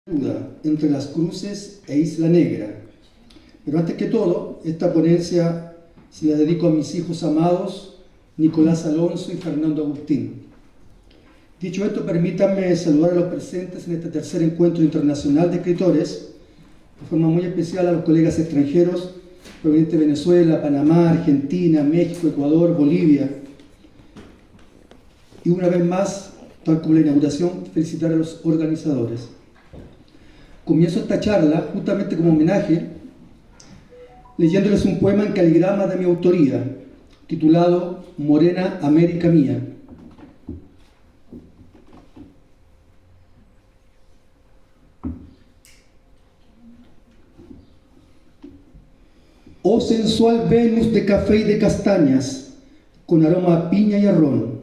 Entre las Cruces e Isla Negra. Pero antes que todo, esta ponencia se la dedico a mis hijos amados, Nicolás Alonso y Fernando Agustín. Dicho esto, permítanme saludar a los presentes en este tercer encuentro internacional de escritores, de forma muy especial a los colegas extranjeros provenientes de Venezuela, Panamá, Argentina, México, Ecuador, Bolivia. Y una vez más, tal como la inauguración, felicitar a los organizadores. Comienzo esta charla justamente como homenaje, leyéndoles un poema en caligrama de mi autoría, titulado Morena América Mía. Oh sensual Venus de café y de castañas, con aroma a piña y a ron,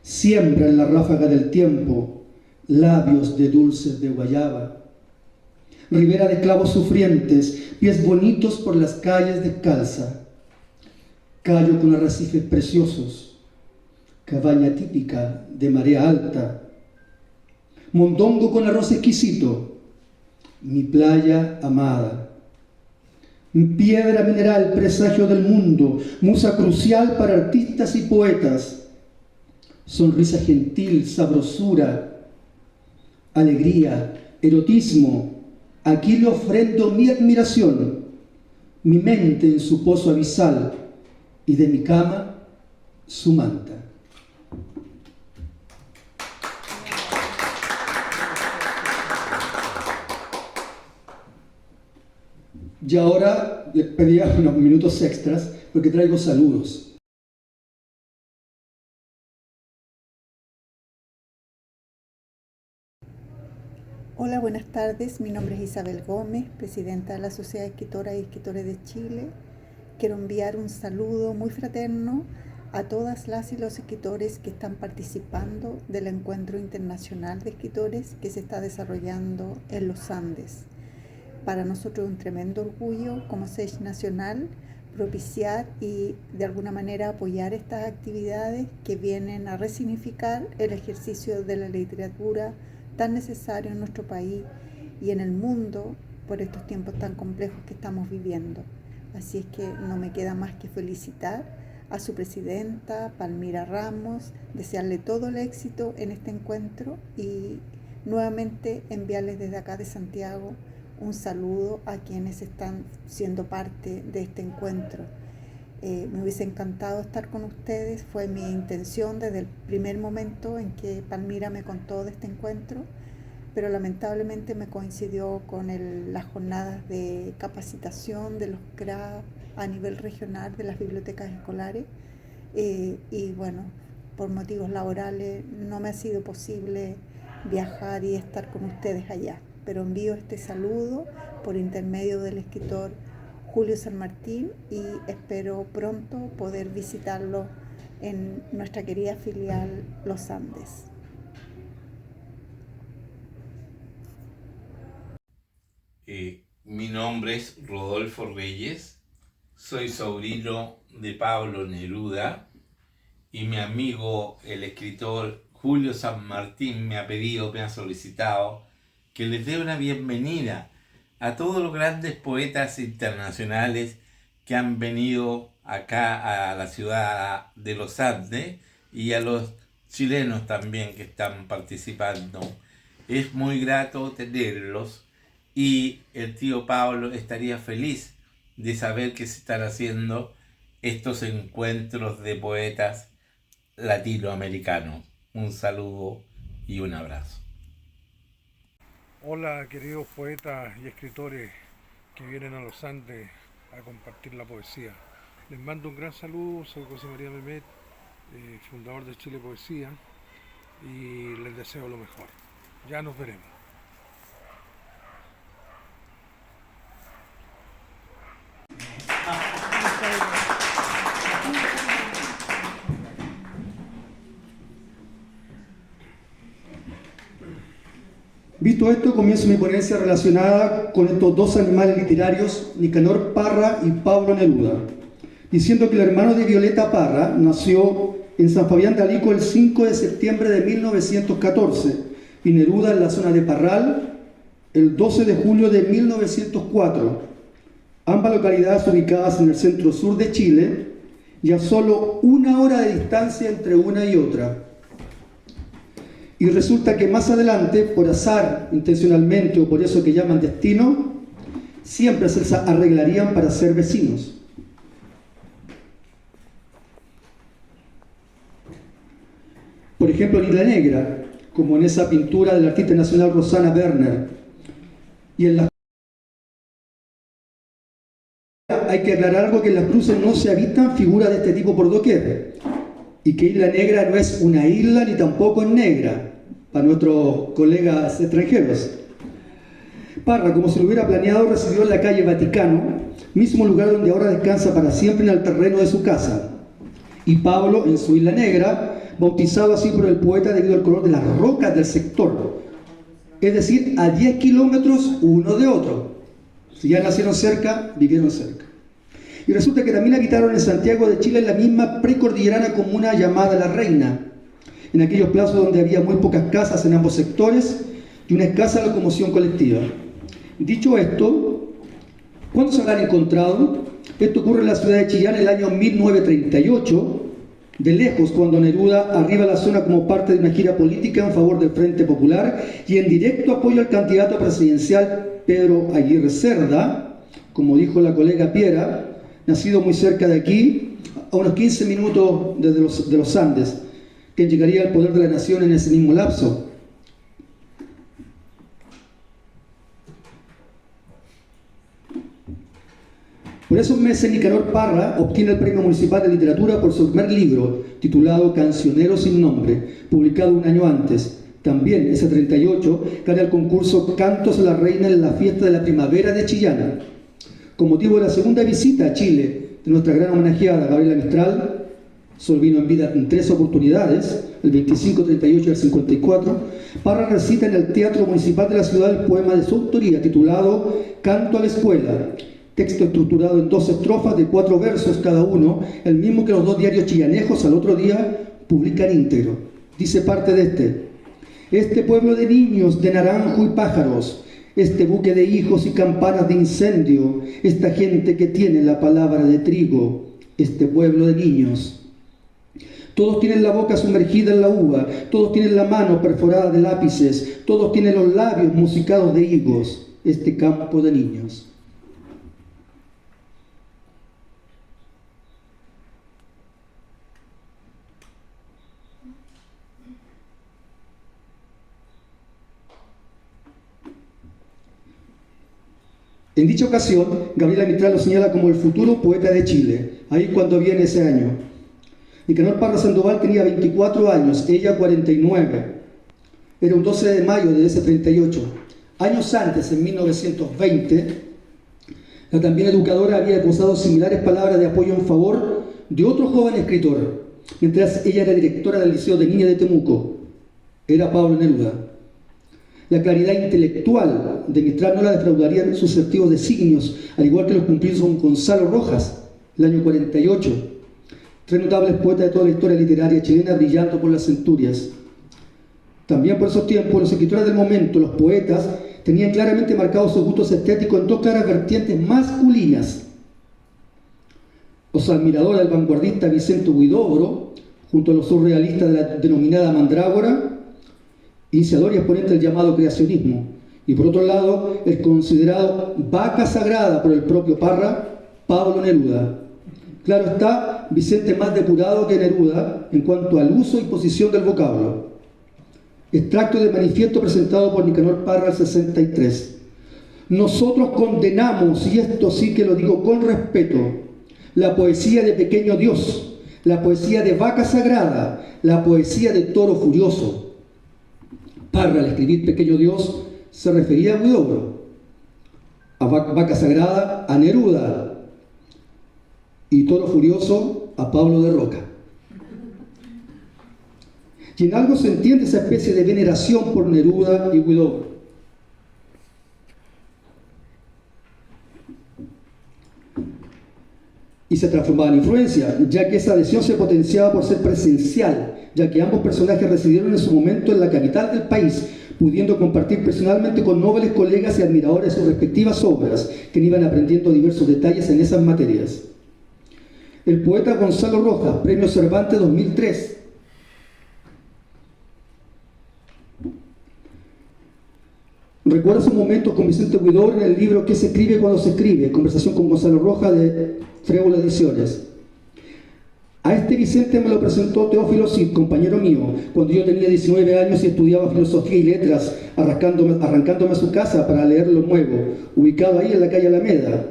siembra en la ráfaga del tiempo labios de dulces de guayaba. Ribera de clavos sufrientes, pies bonitos por las calles descalza, callo con arrecifes preciosos, cabaña típica de marea alta, mondongo con arroz exquisito, mi playa amada. Piedra mineral, presagio del mundo, musa crucial para artistas y poetas, sonrisa gentil, sabrosura, alegría, erotismo. Aquí le ofrendo mi admiración, mi mente en su pozo abisal y de mi cama su manta. Y ahora les pedía unos minutos extras porque traigo saludos. Hola, buenas tardes. Mi nombre es Isabel Gómez, presidenta de la Sociedad de Escritoras y Escritores de Chile. Quiero enviar un saludo muy fraterno a todas las y los escritores que están participando del Encuentro Internacional de Escritores que se está desarrollando en los Andes. Para nosotros es un tremendo orgullo como SEJ Nacional propiciar y de alguna manera apoyar estas actividades que vienen a resignificar el ejercicio de la literatura tan necesario en nuestro país y en el mundo por estos tiempos tan complejos que estamos viviendo. Así es que no me queda más que felicitar a su presidenta, Palmira Ramos, desearle todo el éxito en este encuentro y nuevamente enviarles desde acá de Santiago un saludo a quienes están siendo parte de este encuentro. Me hubiese encantado estar con ustedes, fue mi intención desde el primer momento en que Palmira me contó de este encuentro, pero lamentablemente me coincidió con las jornadas de capacitación de los CRA a nivel regional de las bibliotecas escolares y bueno, por motivos laborales no me ha sido posible viajar y estar con ustedes allá, pero envío este saludo por intermedio del escritor Julio San Martín y espero pronto poder visitarlo en nuestra querida filial Los Andes. Mi nombre es Rodolfo Reyes, soy sobrino de Pablo Neruda y mi amigo el escritor Julio San Martín me ha solicitado que les dé una bienvenida a todos los grandes poetas internacionales que han venido acá a la ciudad de Los Andes y a los chilenos también que están participando. Es muy grato tenerlos y el tío Pablo estaría feliz de saber que se están haciendo estos encuentros de poetas latinoamericanos. Un saludo y un abrazo. Hola queridos poetas y escritores que vienen a los Andes a compartir la poesía. Les mando un gran saludo, soy José María Memet, fundador de Chile Poesía y les deseo lo mejor. Ya nos veremos. Visto esto, comienzo mi ponencia relacionada con estos dos animales literarios, Nicanor Parra y Pablo Neruda, diciendo que el hermano de Violeta Parra nació en San Fabián de Alico el 5 de septiembre de 1914 y Neruda en la zona de Parral el 12 de julio de 1904, ambas localidades ubicadas en el centro sur de Chile y a solo 1 hora de distancia entre una y otra. Y resulta que más adelante, por azar, intencionalmente o por eso que llaman destino, siempre se arreglarían para ser vecinos. Por ejemplo, en Isla Negra, como en esa pintura del artista nacional Rosana Werner, y en las hay que aclarar algo, que en las cruces no se habitan figuras de este tipo por doquier, y que Isla Negra no es una isla ni tampoco es negra, para nuestros colegas extranjeros. Parra, como se lo hubiera planeado, residió en la calle Vaticano, mismo lugar donde ahora descansa para siempre en el terreno de su casa, y Pablo en su Isla Negra, bautizado así por el poeta debido al color de las rocas del sector, es decir, a 10 kilómetros uno de otro. Si ya nacieron cerca, vivieron cerca. Y resulta que también habitaron en Santiago de Chile, en la misma precordillerana comuna llamada La Reina, en aquellos plazos donde había muy pocas casas en ambos sectores y una escasa locomoción colectiva. Dicho esto, ¿cuándo se habrán encontrado? Esto ocurre en la ciudad de Chillán en el año 1938, de lejos, cuando Neruda arriba a la zona como parte de una gira política en favor del Frente Popular y en directo apoyo al candidato presidencial Pedro Aguirre Cerda, como dijo la colega Piera, nacido muy cerca de aquí, a unos 15 minutos de los Andes, que llegaría al poder de la nación en ese mismo lapso. Por esos meses, Nicanor Parra obtiene el Premio Municipal de Literatura por su primer libro, titulado Cancionero sin nombre, publicado 1 año antes. También, ese 38, gana el concurso Cantos a la Reina en la fiesta de la primavera de Chillán. Con motivo de la segunda visita a Chile de nuestra gran homenajeada Gabriela Mistral, Sol vino en vida en 3 oportunidades, el 25, 38 y el 54, Parra recita en el Teatro Municipal de la ciudad el poema de su autoría, titulado Canto a la Escuela, texto estructurado en 2 estrofas de 4 versos cada uno, el mismo que los 2 diarios chillanejos al otro día publican íntegro. Dice parte de este pueblo de niños, de naranjo y pájaros, este buque de hijos y campanas de incendio, esta gente que tiene la palabra de trigo, este pueblo de niños. Todos tienen la boca sumergida en la uva, todos tienen la mano perforada de lápices, todos tienen los labios musicados de higos, este campo de niños. En dicha ocasión, Gabriela Mistral lo señala como el futuro poeta de Chile, ahí cuando viene ese año. Nicanor Parra Sandoval tenía 24 años, ella 49. Era un 12 de mayo de ese 38. Años antes, en 1920, la también educadora había posado similares palabras de apoyo en favor de otro joven escritor, mientras ella era directora del Liceo de Niñas de Temuco. Era Pablo Neruda. La claridad intelectual de Mistral no la defraudarían sus certivos designios, al igual que los cumplidos con Gonzalo Rojas, el año 48. 3 notables poetas de toda la historia literaria chilena brillando por las centurias. También por esos tiempos, los escritores del momento, los poetas, tenían claramente marcados sus gustos estéticos en 2 claras vertientes masculinas. Los admiradores del vanguardista Vicente Huidobro, junto a los surrealistas de la denominada mandrágora, iniciador y exponente del llamado creacionismo, y por otro lado, el considerado vaca sagrada por el propio Parra, Pablo Neruda. Claro está, Vicente más depurado que Neruda en cuanto al uso y posición del vocablo. Extracto de manifiesto presentado por Nicanor Parra al 63. Nosotros condenamos, y esto sí que lo digo con respeto, la poesía de Pequeño Dios, la poesía de vaca sagrada, la poesía de toro furioso. Parra, al escribir Pequeño Dios, se refería a Huidobro, a vaca sagrada, a Neruda, y toro furioso, a Pablo de Roca. Y en algo se entiende esa especie de veneración por Neruda y Huidobro. Y se transformaba en influencia, ya que esa adhesión se potenciaba por ser presencial, ya que ambos personajes residieron en su momento en la capital del país, pudiendo compartir personalmente con nobles colegas y admiradores sus respectivas obras, que iban aprendiendo diversos detalles en esas materias. El poeta Gonzalo Rojas, Premio Cervantes 2003. Recuerda sus momentos con Vicente Huidobro en el libro ¿Qué se escribe cuando se escribe? Conversación con Gonzalo Rojas de Trébol Ediciones. A este Vicente me lo presentó Teófilo Cid, compañero mío, cuando yo tenía 19 años y estudiaba filosofía y letras, arrancándome a su casa para leer Lo Nuevo, ubicado ahí en la calle Alameda,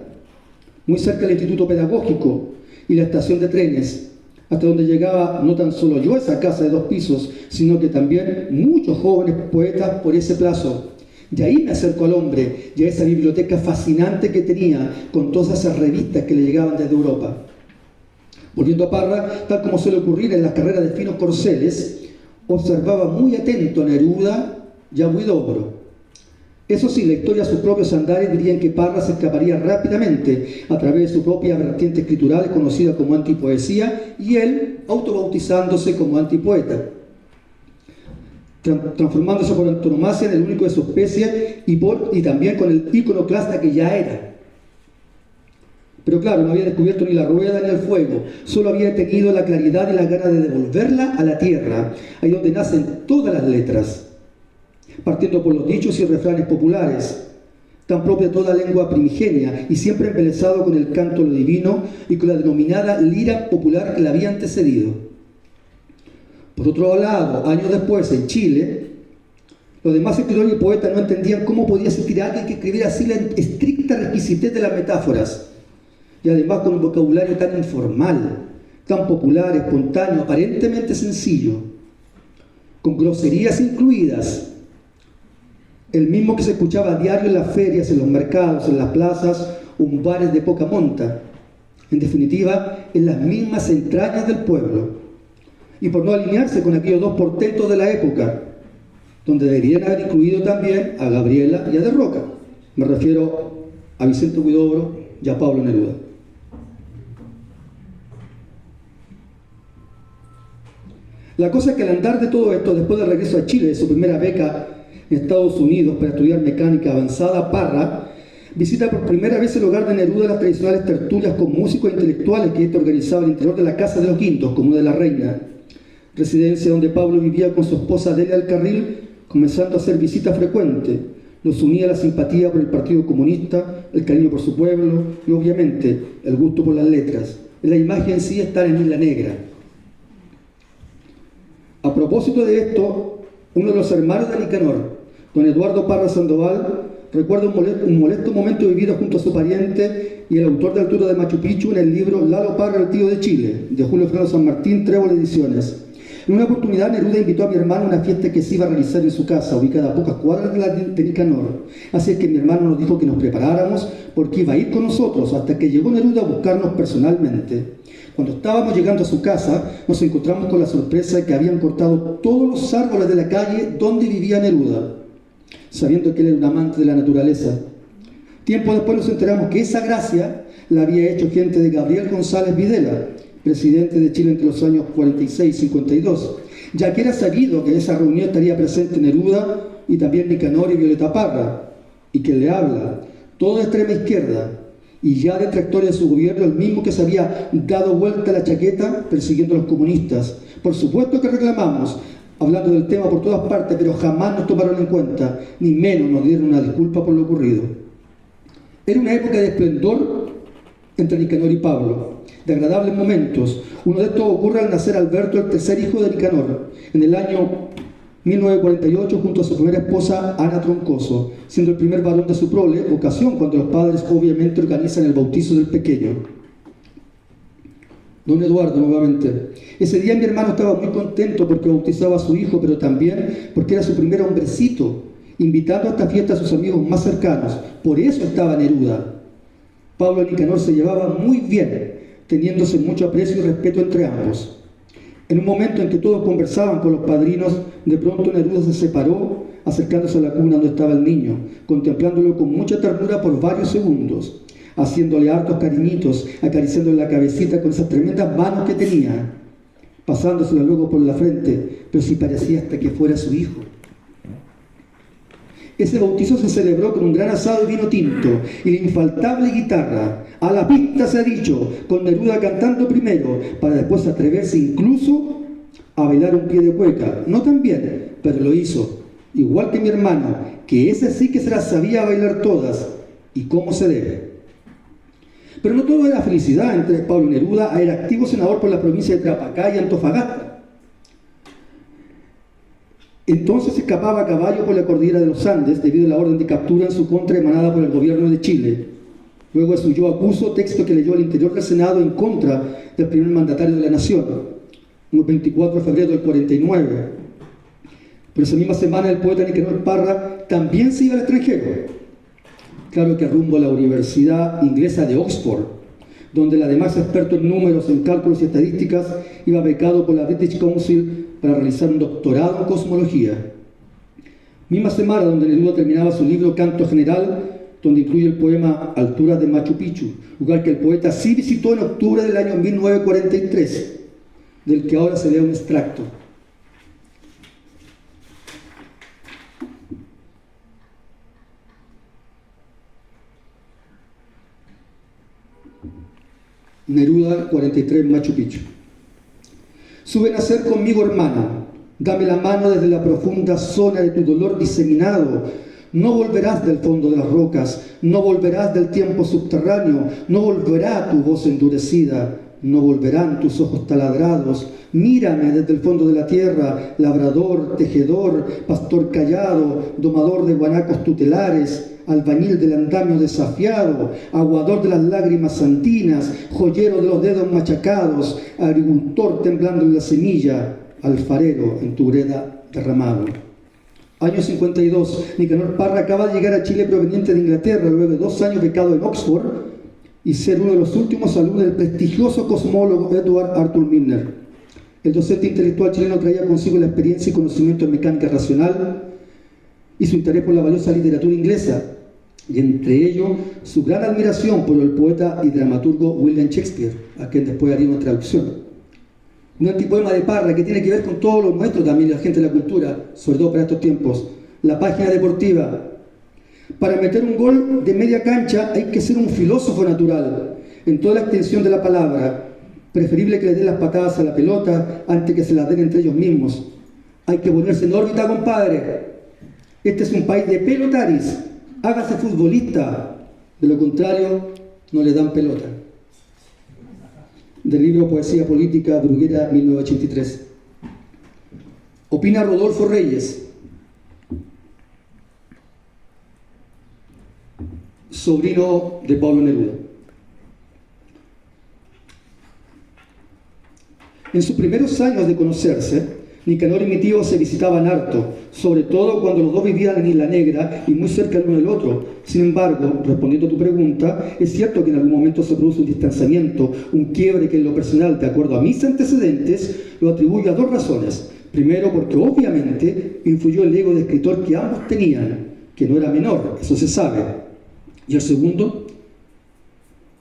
muy cerca del Instituto Pedagógico y la estación de trenes, hasta donde llegaba no tan solo yo a esa casa de 2 pisos, sino que también muchos jóvenes poetas por ese plazo. Y ahí me acerco al hombre y a esa biblioteca fascinante que tenía con todas esas revistas que le llegaban desde Europa. Volviendo a Parra, tal como suele ocurrir en las carreras de finos corceles, observaba muy atento a Neruda y a Huidobro. Eso sí, la historia de sus propios andares dirían que Parra se escaparía rápidamente a través de su propia vertiente escritural conocida como antipoesía y él autobautizándose como antipoeta, transformándose por antonomasia en el único de su especie y también con el iconoclasta que ya era. Pero claro, no había descubierto ni la rueda ni el fuego, solo había tenido la claridad y las ganas de devolverla a la tierra, ahí donde nacen todas las letras, partiendo por los dichos y refranes populares, tan propia de toda lengua primigenia y siempre embelesado con el canto de lo divino y con la denominada lira popular que la había antecedido. Por otro lado, años después, en Chile, los demás escritores y poetas no entendían cómo podía existir alguien que escribiera así la estricta exquisitez de las metáforas, y además con un vocabulario tan informal, tan popular, espontáneo, aparentemente sencillo, con groserías incluidas, el mismo que se escuchaba a diario en las ferias, en los mercados, en las plazas o en bares de poca monta, en definitiva, en las mismas entrañas del pueblo. Y por no alinearse con aquellos 2 portentos de la época, donde deberían haber incluido también a Gabriela y a De Roca. Me refiero a Vicente Huidobro y a Pablo Neruda. La cosa es que al andar de todo esto, después del regreso a Chile de su primera beca en Estados Unidos para estudiar mecánica avanzada, Parra visita por primera vez el hogar de Neruda, las tradicionales tertulias con músicos e intelectuales que éste organizaba al interior de la Casa de los Quintos, comuna de la Reina, residencia donde Pablo vivía con su esposa Delia Alcarril, comenzando a hacer visitas frecuentes. Los unía la simpatía por el Partido Comunista, el cariño por su pueblo y obviamente el gusto por las letras. En la imagen en sí está en Isla Negra. A propósito de esto, uno de los hermanos de Nicanor, don Eduardo Parra Sandoval, recuerda un molesto momento vivido junto a su pariente y el autor de Altura de Machu Picchu en el libro Lalo Parra, el tío de Chile, de Julio Fernando San Martín, Trébol Ediciones. En una oportunidad, Neruda invitó a mi hermano a una fiesta que se iba a realizar en su casa, ubicada a pocas cuadras de Nicanor. Así es que mi hermano nos dijo que nos preparáramos porque iba a ir con nosotros, hasta que llegó Neruda a buscarnos personalmente. Cuando estábamos llegando a su casa, nos encontramos con la sorpresa de que habían cortado todos los árboles de la calle donde vivía Neruda, sabiendo que él era un amante de la naturaleza. Tiempo después nos enteramos que esa gracia la había hecho gente de Gabriel González Videla, presidente de Chile entre los años 46 y 52, ya que era sabido que en esa reunión estaría presente Neruda y también Nicanor y Violeta Parra, y que le habla, todo de extrema izquierda, y ya detractores de su gobierno, el mismo que se había dado vuelta la chaqueta persiguiendo a los comunistas. Por supuesto que reclamamos, hablando del tema por todas partes, pero jamás nos tomaron en cuenta, ni menos nos dieron una disculpa por lo ocurrido. Era una época de esplendor entre Nicanor y Pablo, de agradables momentos. Uno de estos ocurre al nacer Alberto, el tercer hijo de Nicanor, en el año 1948, junto a su primera esposa Ana Troncoso, siendo el primer varón de su prole, ocasión cuando los padres obviamente organizan el bautizo del pequeño. Don Eduardo, nuevamente. Ese día mi hermano estaba muy contento porque bautizaba a su hijo, pero también porque era su primer hombrecito, invitando a esta fiesta a sus amigos más cercanos. Por eso estaba Neruda. Pablo y Nicanor se llevaban muy bien, teniéndose mucho aprecio y respeto entre ambos. En un momento en que todos conversaban con los padrinos, de pronto Neruda se separó, acercándose a la cuna donde estaba el niño, contemplándolo con mucha ternura por varios segundos, haciéndole hartos cariñitos, acariciándole la cabecita con esas tremendas manos que tenía, pasándosela luego por la frente, pero si parecía hasta que fuera su hijo. Ese bautizo se celebró con un gran asado y vino tinto y la infaltable guitarra. A la pista se ha dicho, con Neruda cantando primero, para después atreverse incluso a bailar un pie de cueca. No tan bien, pero lo hizo. Igual que mi hermano, que ese sí que se las sabía bailar todas, y cómo se debe. Pero no todo era felicidad entre Pablo Neruda, era activo senador por la provincia de Tarapacá y Antofagasta. Entonces escapaba a caballo por la cordillera de los Andes debido a la orden de captura en su contra emanada por el gobierno de Chile. Luego de su yo acuso, texto que leyó al interior del Senado en contra del primer mandatario de la nación, el 24 de febrero del 49. Pero esa misma semana el poeta Nicanor Parra también se iba al extranjero. Claro que rumbo a la Universidad Inglesa de Oxford, donde el además experto en números, en cálculos y estadísticas, iba becado por la British Council para realizar un doctorado en cosmología. Misma semana donde Neruda terminaba su libro Canto General, donde incluye el poema Alturas de Machu Picchu, lugar que el poeta sí visitó en octubre del año 1943, del que ahora se lee un extracto. Neruda 43, Machu Picchu. Sube a nacer conmigo, hermano, dame la mano desde la profunda zona de tu dolor diseminado. No volverás del fondo de las rocas, no volverás del tiempo subterráneo, no volverá tu voz endurecida, no volverán tus ojos taladrados. Mírame desde el fondo de la tierra, labrador, tejedor, pastor callado, domador de guanacos tutelares, albañil del andamio desafiado, aguador de las lágrimas santinas, joyero de los dedos machacados, agricultor temblando en la semilla, alfarero en tu greda derramado. Año 52, Nicanor Parra acaba de llegar a Chile proveniente de Inglaterra, luego de 2 años becado en Oxford y ser uno de los últimos alumnos del prestigioso cosmólogo Edward Arthur Milner. El docente intelectual chileno traía consigo la experiencia y conocimiento en mecánica racional y su interés por la valiosa literatura inglesa, y entre ello su gran admiración por el poeta y dramaturgo William Shakespeare, a quien después haría una traducción. Un antipoema de Parra que tiene que ver con todo lo nuestro también, la gente de la cultura, sobre todo para estos tiempos. La página deportiva. Para meter un gol de media cancha hay que ser un filósofo natural, en toda la extensión de la palabra. Preferible que le den las patadas a la pelota antes que se las den entre ellos mismos. Hay que ponerse en órbita, compadre. Este es un país de pelotaris. Hágase futbolista. De lo contrario, no le dan pelota. Del libro Poesía Política, Bruguera, 1983. Opina Rodolfo Reyes, sobrino de Pablo Neruda. En sus primeros años de conocerse, Nicanor y mi tío se visitaban harto, sobre todo cuando los dos vivían en Isla Negra y muy cerca el uno del otro. Sin embargo, respondiendo a tu pregunta, es cierto que en algún momento se produce un distanciamiento, un quiebre que en lo personal, de acuerdo a mis antecedentes, lo atribuyo a 2 razones. Primero, porque obviamente influyó el ego de escritor que ambos tenían, que no era menor, eso se sabe. Y el segundo,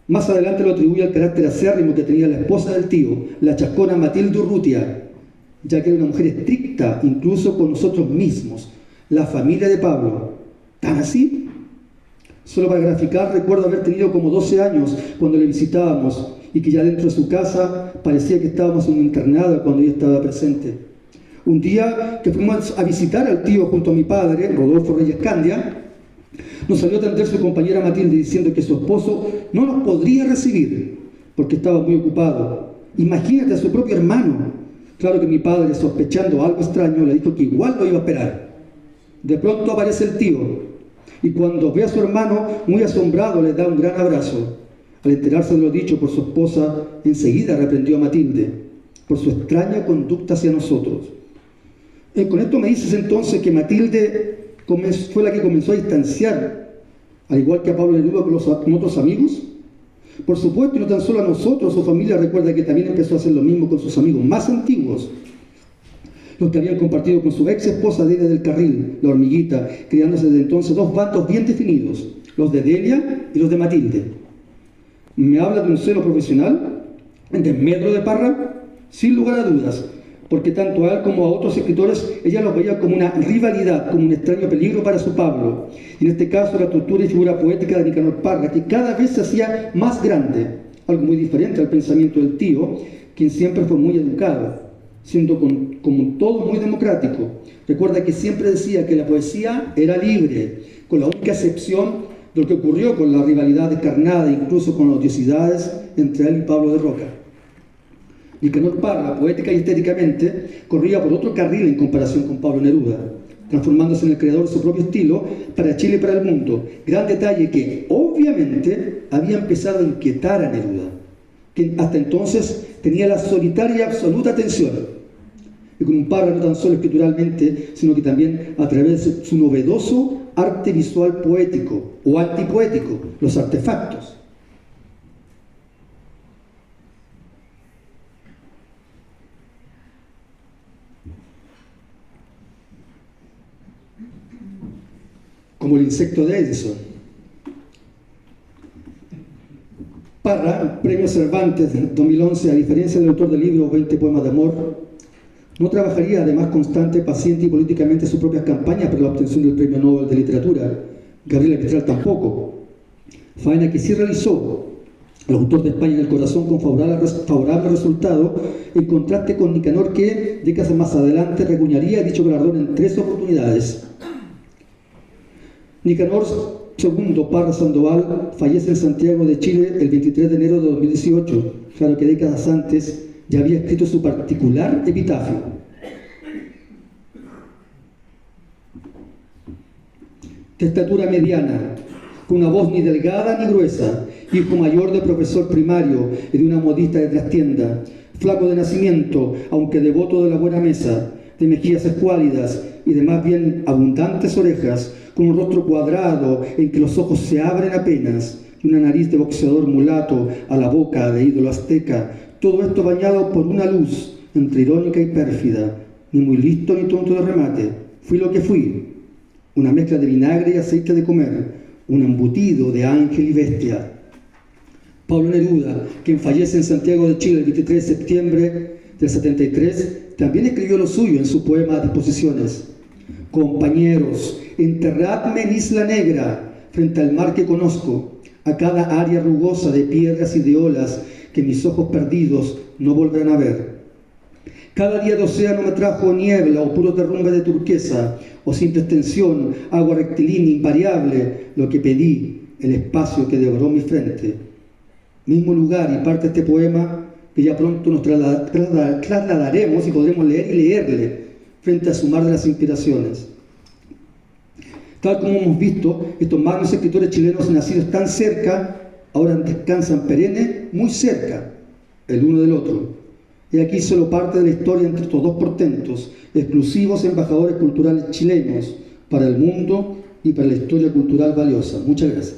más adelante lo atribuye al carácter acérrimo que tenía la esposa del tío, la chascona Matilde Urrutia, ya que era una mujer estricta, incluso con nosotros mismos, la familia de Pablo. ¿Tan así? Solo para graficar, recuerdo haber tenido como 12 años cuando le visitábamos y que ya dentro de su casa parecía que estábamos en un internado cuando ella estaba presente. Un día que fuimos a visitar al tío junto a mi padre, Rodolfo Reyes Candia, nos salió a atender su compañera Matilde diciendo que su esposo no nos podría recibir porque estaba muy ocupado. Imagínate a su propio hermano. Claro que mi padre, sospechando algo extraño, le dijo que igual lo iba a esperar. De pronto aparece el tío y cuando ve a su hermano, muy asombrado, le da un gran abrazo. Al enterarse de lo dicho por su esposa, enseguida reprendió a Matilde por su extraña conducta hacia nosotros. Con esto me dices entonces que Matilde fue la que comenzó a distanciar, al igual que a Pablo Neruda con otros amigos. Por supuesto, y no tan solo a nosotros, su familia recuerda que también empezó a hacer lo mismo con sus amigos más antiguos, los que habían compartido con su ex esposa Delia del Carril, la hormiguita, creándose desde entonces 2 bandos bien definidos, los de Delia y los de Matilde. ¿Me habla de un celo profesional en desmedro de Parra? Sin lugar a dudas, porque tanto a él como a otros escritores ella los veía como una rivalidad, como un extraño peligro para su Pablo. Y en este caso la estructura y figura poética de Nicanor Parra, que cada vez se hacía más grande, algo muy diferente al pensamiento del tío, quien siempre fue muy educado, siendo como todo muy democrático. Recuerda que siempre decía que la poesía era libre, con la única excepción de lo que ocurrió con la rivalidad descarnada, incluso con las odiosidades entre él y Pablo de Roca. Nicanor Parra, poética y estéticamente, corría por otro carril en comparación con Pablo Neruda, transformándose en el creador de su propio estilo para Chile y para el mundo. Gran detalle que, obviamente, había empezado a inquietar a Neruda, quien hasta entonces tenía la solitaria y absoluta atención. Y con un Parra no tan solo escrituralmente, sino que también a través de su novedoso arte visual poético o antipoético, los artefactos. Como el insecto de Edison. Parra, Premio Cervantes 2011, a diferencia del autor del libro 20 poemas de amor, no trabajaría además constante, paciente y políticamente sus propias campañas para la obtención del Premio Nobel de Literatura. Gabriela Mistral tampoco. Faena que sí realizó el autor de España en el corazón con favorable resultado, en contraste con Nicanor, que décadas más adelante recuñaría dicho galardón en 3 oportunidades. Nicanor II Parra Sandoval fallece en Santiago de Chile el 23 de enero de 2018, claro que décadas antes ya había escrito su particular epitafio. De estatura mediana, con una voz ni delgada ni gruesa, hijo mayor de profesor primario y de una modista de trastienda, flaco de nacimiento, aunque devoto de la buena mesa, de mejillas escuálidas y de más bien abundantes orejas, con un rostro cuadrado en que los ojos se abren apenas, y una nariz de boxeador mulato a la boca de ídolo azteca, todo esto bañado por una luz entre irónica y pérfida, ni muy listo ni tonto de remate. Fui lo que fui, una mezcla de vinagre y aceite de comer, un embutido de ángel y bestia. Pablo Neruda, quien fallece en Santiago de Chile el 23 de septiembre del 73, también escribió lo suyo en su poema Disposiciones. Compañeros, enterradme en Isla Negra, frente al mar que conozco, a cada área rugosa de piedras y de olas que mis ojos perdidos no volverán a ver. Cada día de océano me trajo niebla o puros derrumbes de turquesa, o simple extensión, agua rectilínea invariable, lo que pedí, el espacio que devoró mi frente. Mismo lugar y parte de este poema que ya pronto nos trasladaremos y podremos leer y leerle frente a su mar de las inspiraciones. Tal como hemos visto, estos magnos escritores chilenos nacidos tan cerca, ahora descansan perenne muy cerca el uno del otro. Y aquí solo parte de la historia entre estos dos portentos, exclusivos embajadores culturales chilenos para el mundo y para la historia cultural valiosa. Muchas gracias.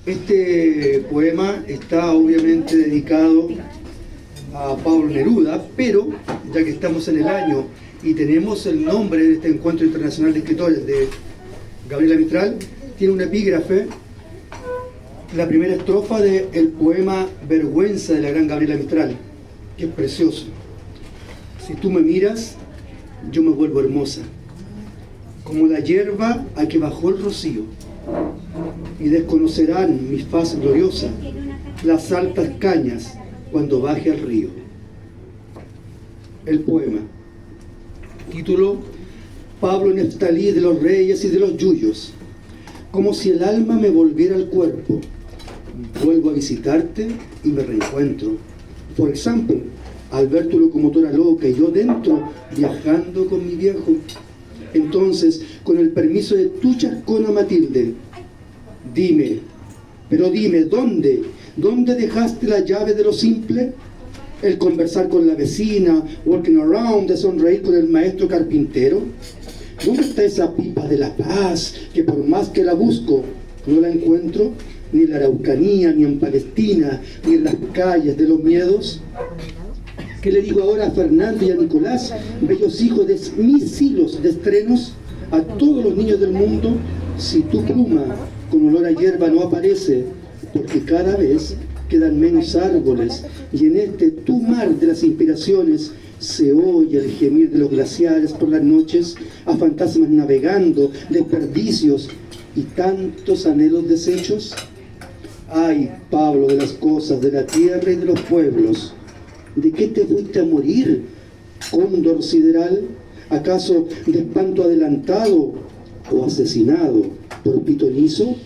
Este poema está obviamente dedicado a Pablo Neruda, pero ya que estamos en el año y tenemos el nombre de este encuentro internacional de escritores de Gabriela Mistral, tiene un epígrafe, la primera estrofa del poema Vergüenza de la gran Gabriela Mistral, que es precioso. Si tú me miras, yo me vuelvo hermosa, como la hierba a que bajó el rocío, y desconocerán mi faz gloriosa las altas cañas cuando baje al río. El poema. Título: Pablo Neftalí de los reyes y de los yuyos. Como si el alma me volviera al cuerpo, vuelvo a visitarte y me reencuentro. Por ejemplo, al ver tu locomotora loca y yo dentro viajando con mi viejo. Entonces, con el permiso de tu chascona Matilde, dime, pero dime, ¿dónde dejaste la llave de lo simple? El conversar con la vecina, walking around, de sonreír con el maestro carpintero. ¿Dónde está esa pipa de la paz que por más que la busco, no la encuentro ni en la Araucanía, ni en Palestina, ni en las calles de los miedos? ¿Qué le digo ahora a Fernando y a Nicolás, bellos hijos de mis hilos de estrenos, a todos los niños del mundo, si tu pluma con olor a hierba no aparece, porque cada vez quedan menos árboles y en este tu mar de las inspiraciones se oye el gemir de los glaciares por las noches, a fantasmas navegando, desperdicios y tantos anhelos deshechos? Ay, Pablo de las cosas de la tierra y de los pueblos, ¿de qué te fuiste a morir, cóndor sideral? ¿Acaso de espanto adelantado o asesinado por pitonizo?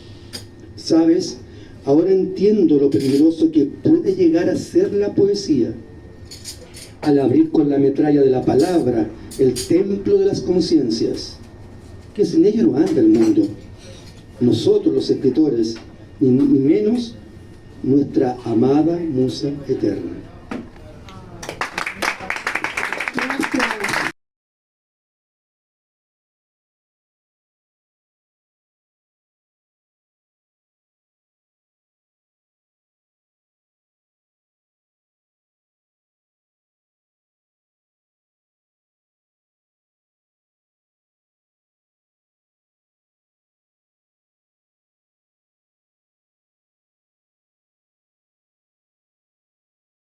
¿Sabes? Ahora entiendo lo peligroso que puede llegar a ser la poesía. Al abrir con la metralla de la palabra el templo de las conciencias, que sin ella no anda el mundo. Nosotros los escritores, ni menos nuestra amada musa eterna.